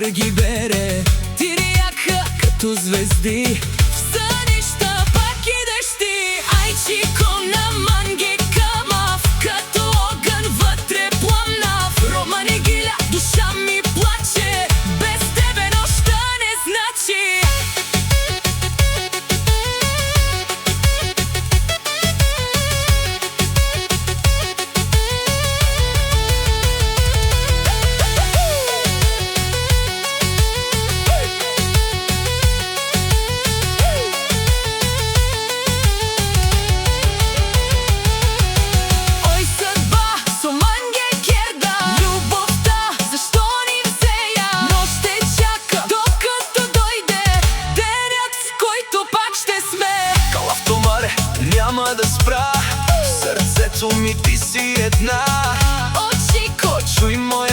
ветер ги бере, тиријака като звезди. В сънища пак идеш ти, ајчико на мангека мав, като огън вътре пламнав. Рома не гиля, душа ми плаче, без тебе нощта не значи. Няма да спра, сърцето ми ти си една. Очико, чуй моя